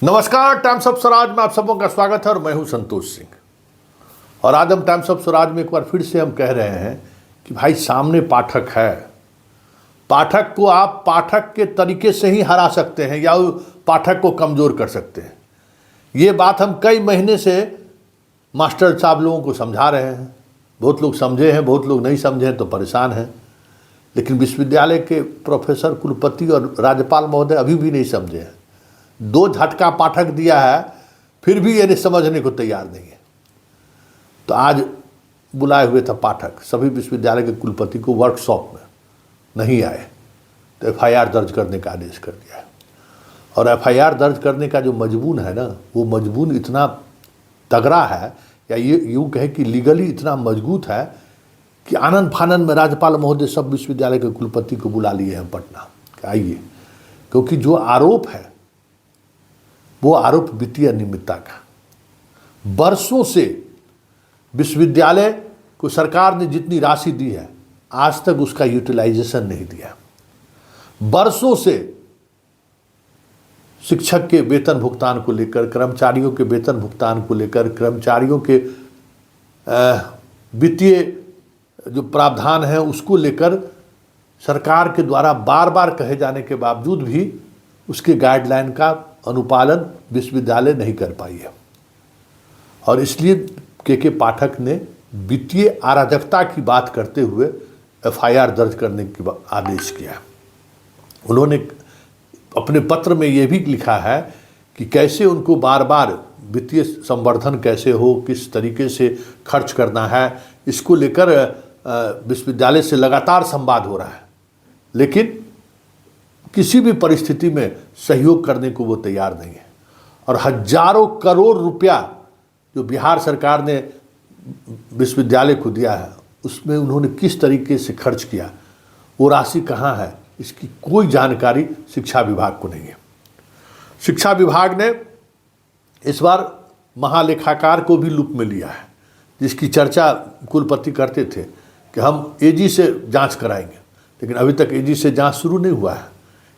नमस्कार, times of Swaraj में आप सबों का स्वागत है और मैं हूं संतोष सिंह। और आज हम टाइम्स ऑफ स्वराज में एक बार फिर से हम कह रहे हैं कि भाई सामने पाठक है। पाठक को आप पाठक के तरीके से ही हरा सकते हैं या पाठक को कमज़ोर कर सकते हैं। ये बात हम कई महीने से मास्टर साहब लोगों को समझा रहे हैं। बहुत लोग समझे हैं, बहुत लोग नहीं समझे हैं तो परेशान हैं। लेकिन विश्वविद्यालय के प्रोफेसर, कुलपति और राज्यपाल महोदय अभी भी नहीं समझे हैं। 2 झटका पाठक दिया है, फिर भी ये समझने को तैयार नहीं है। तो आज बुलाए हुए था पाठक, सभी विश्वविद्यालय के कुलपति को वर्कशॉप में नहीं आए तो एफआईआर दर्ज करने का आदेश कर दिया है। और एफआईआर दर्ज करने का जो मजबून है ना, वो मजबून इतना तगड़ा है, या ये यूँ कहे कि लीगली इतना मजबूत है कि आनंद फानंद में राज्यपाल महोदय सब विश्वविद्यालय के कुलपति को बुला लिए हैं पटना कि आइए। क्योंकि जो आरोप है वो आरोप वित्तीय अनियमितता का। बरसों से विश्वविद्यालय को सरकार ने जितनी राशि दी है आज तक उसका यूटिलाइजेशन नहीं दिया। बरसों से शिक्षक के वेतन भुगतान को लेकर, कर्मचारियों के वेतन भुगतान को लेकर, कर्मचारियों के वित्तीय जो प्रावधान है उसको लेकर सरकार के द्वारा बार बार कहे जाने के बावजूद भी उसके गाइडलाइन का अनुपालन विश्वविद्यालय नहीं कर पाई है। और इसलिए के पाठक ने वित्तीय अराजकता की बात करते हुए एफआईआर दर्ज करने की आदेश किया। उन्होंने अपने पत्र में ये भी लिखा है कि कैसे उनको बार बार वित्तीय संवर्धन कैसे हो, किस तरीके से खर्च करना है, इसको लेकर विश्वविद्यालय से लगातार संवाद हो रहा है। लेकिन किसी भी परिस्थिति में सहयोग करने को वो तैयार नहीं है। और हजारों करोड़ रुपया जो बिहार सरकार ने विश्वविद्यालय को दिया है उसमें उन्होंने किस तरीके से खर्च किया, वो राशि कहाँ है, इसकी कोई जानकारी शिक्षा विभाग को नहीं है। शिक्षा विभाग ने इस बार महालेखाकार को भी लूप में लिया है, जिसकी चर्चा कुलपति करते थे कि हम एजी से जांच कराएंगे। लेकिन अभी तक एजी से जांच शुरू नहीं हुआ है,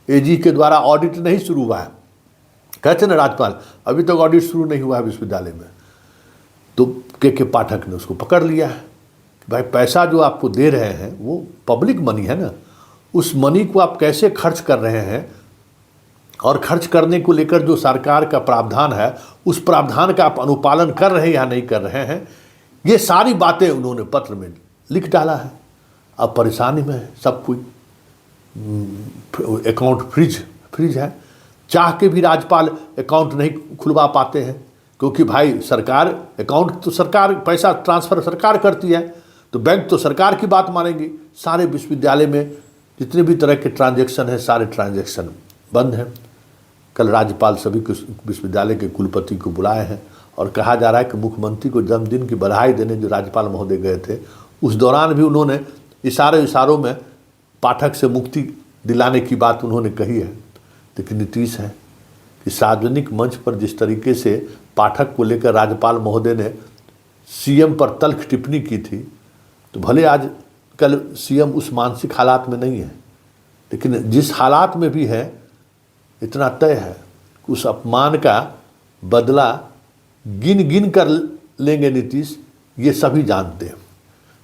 एजी के द्वारा ऑडिट नहीं शुरू हुआ है। कहते ना राज्यपाल, अभी तक ऑडिट शुरू नहीं हुआ है विश्वविद्यालय में। तो के पाठक ने उसको पकड़ लिया है कि भाई पैसा जो आपको दे रहे हैं वो पब्लिक मनी है ना, उस मनी को आप कैसे खर्च कर रहे हैं और खर्च करने को लेकर जो सरकार का प्रावधान है उस प्रावधान का आप अनुपालन कर रहे हैं या नहीं कर रहे हैं, ये सारी बातें उन्होंने पत्र में लिख डाला है। अब परेशानी में है सब कोई। अकाउंट फ्रीज है, चाह के भी राज्यपाल अकाउंट नहीं खुलवा पाते हैं क्योंकि भाई सरकार अकाउंट तो सरकार, पैसा ट्रांसफ़र सरकार करती है तो बैंक तो सरकार की बात मानेंगी। सारे विश्वविद्यालय में जितने भी तरह के ट्रांजैक्शन हैं सारे ट्रांजैक्शन बंद हैं। कल राज्यपाल सभी विश्वविद्यालय के कुलपति को बुलाए हैं और कहा जा रहा है कि मुख्यमंत्री को जन्मदिन की बधाई देने जो राज्यपाल महोदय गए थे उस दौरान भी उन्होंने इशारों में पाठक से मुक्ति दिलाने की बात उन्होंने कही है। लेकिन नीतीश है कि सार्वजनिक मंच पर जिस तरीके से पाठक को लेकर राज्यपाल महोदय ने सीएम पर तल्ख टिप्पणी की थी, तो भले आज कल सीएम उस मानसिक हालात में नहीं है, लेकिन जिस हालात में भी है इतना तय है कि उस अपमान का बदला गिन गिन कर लेंगे नीतीश, ये सभी जानते हैं।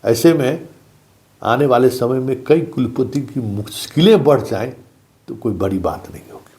ऐसे में आने वाले समय में कई कुलपति की मुश्किलें बढ़ जाएं तो कोई बड़ी बात नहीं होगी।